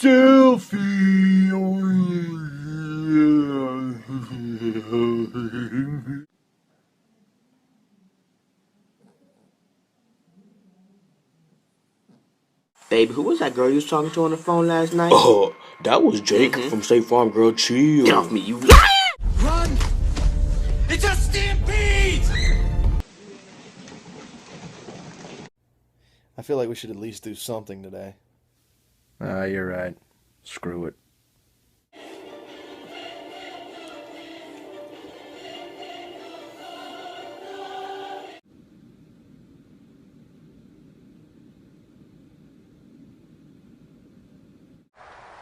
selfie. Babe, who was that girl you was talking to on the phone last night? Oh, that was Jake from State Farm, girl. Chill. Get off me, you Run! It's a stampede! I feel like we should at least do something today. You're right. Screw it.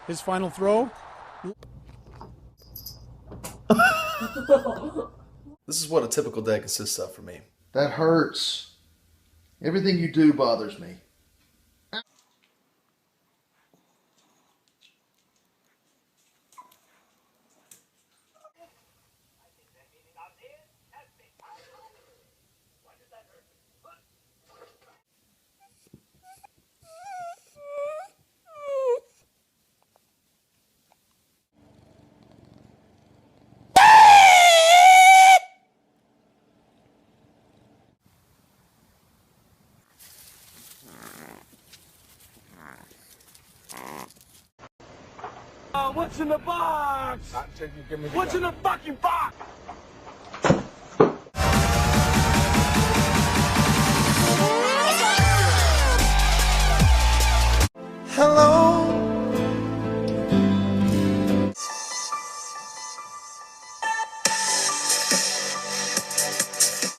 His final throw. This is what a typical day consists of for me. That hurts. Everything you do bothers me. What's in the box? What's in the fucking box? Hello.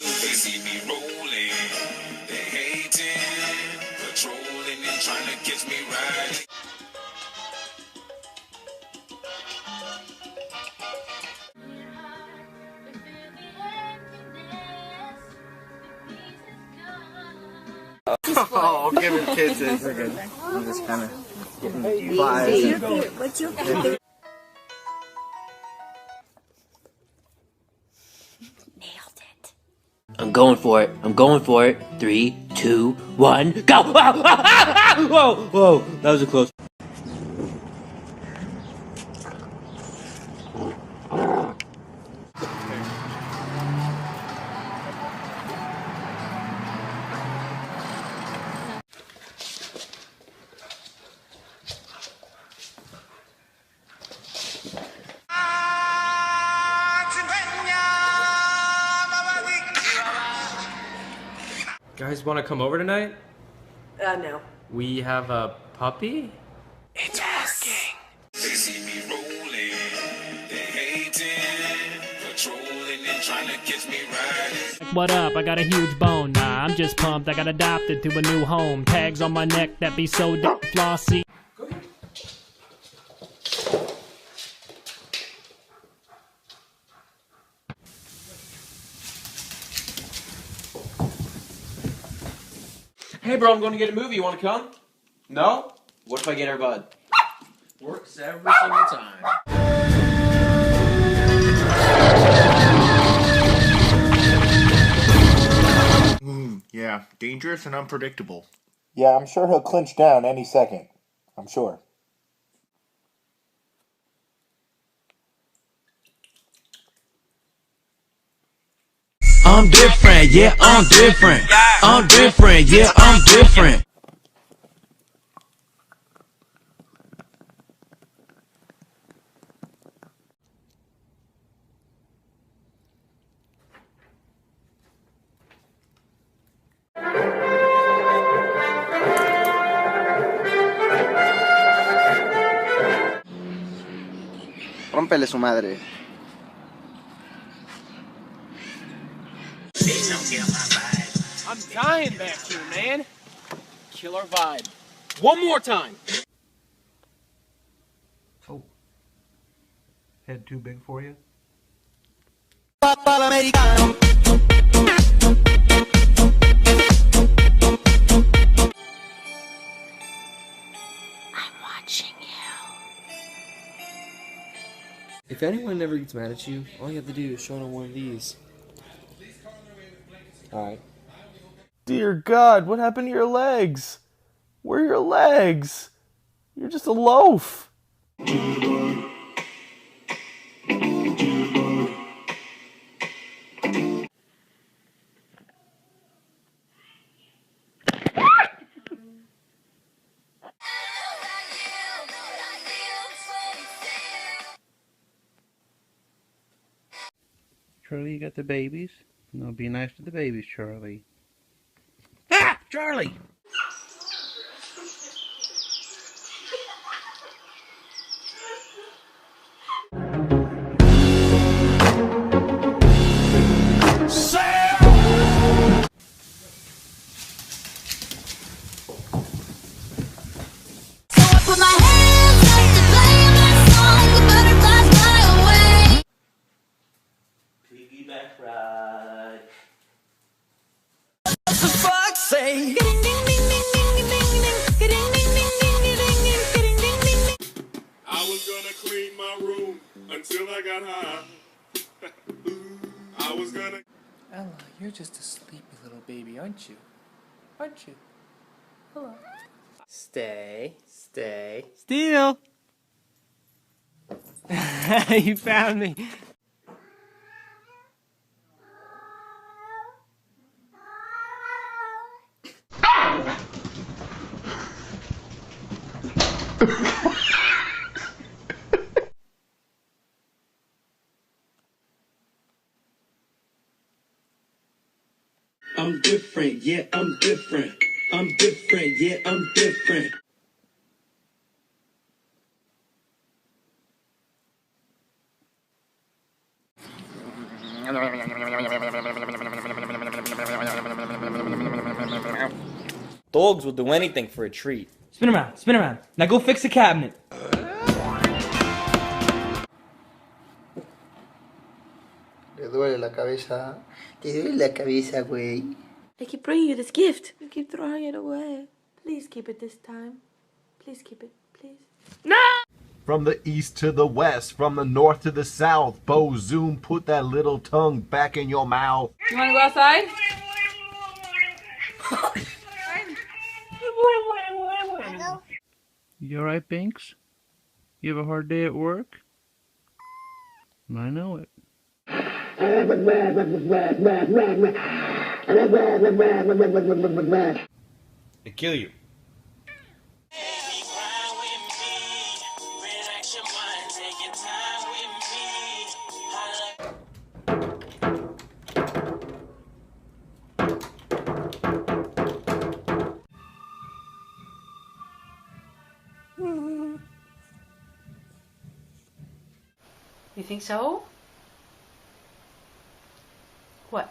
They see me rolling, they hating, patrolling and trying to catch me riding. Oh, give it kisses. We're good. I'm just kind of getting vibes. What's your favorite? Nailed it. I'm going for it. I'm going for it. 3, 2, 1, go! Whoa! Whoa! That was a close. Guys want to come over tonight? No. We have a puppy? It's working. They see me rolling, they hating, patrolling and trying to catch me riding. What up? I got a huge bone. Nah, I'm just pumped. I got adopted to a new home. Tags on my neck that be so flossy. Hey bro, I'm going to get a movie. You want to come? No? What if I get her bud? Works every single time. Yeah, dangerous and unpredictable. Yeah, I'm sure he'll clinch down any second. I'm sure. I'm different, yeah, I'm different. I'm different, yeah, I'm different. Rómpele su madre. I'm dying back here, man. Killer vibe. One more time. Oh. Head too big for you? I'm watching you. If anyone ever gets mad at you, all you have to do is show them one of these. Alright. Dear God, what happened to your legs? Where are your legs? You're just a loaf. Charlie, you got the babies? No, be nice to the babies, Charlie. Ah! Charlie! Piggyback ride. For fuck's sake. I was gonna clean my room until I got high. I was gonna. Ella, you're just a sleepy little baby, aren't you? Aren't you? Hello. Stay. Steal! You found me. I'm different, yeah, I'm different. I'm different, yeah, I'm different. Dogs will do anything for a treat. Spin around, spin around. Now go fix the cabinet. Le duele la cabeza. Te duele la cabeza, güey. I keep bringing you this gift. You keep throwing it away. Please keep it this time. Please keep it, please. No! From the east to the west, from the north to the south, Bo Zoom, put that little tongue back in your mouth. You want to go outside? You alright, Binks? You have a hard day at work? I know it. They kill you. You think so? What?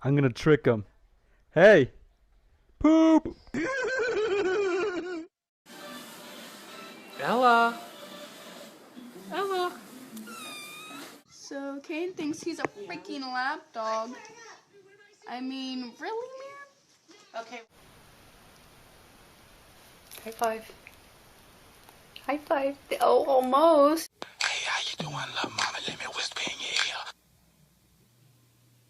I'm gonna trick him. Hey! Poop! Ella! Ella! So Kane thinks he's a freaking lap dog. I mean, really, man? Okay. High five. High five. Oh, almost. Hey, how you doing, love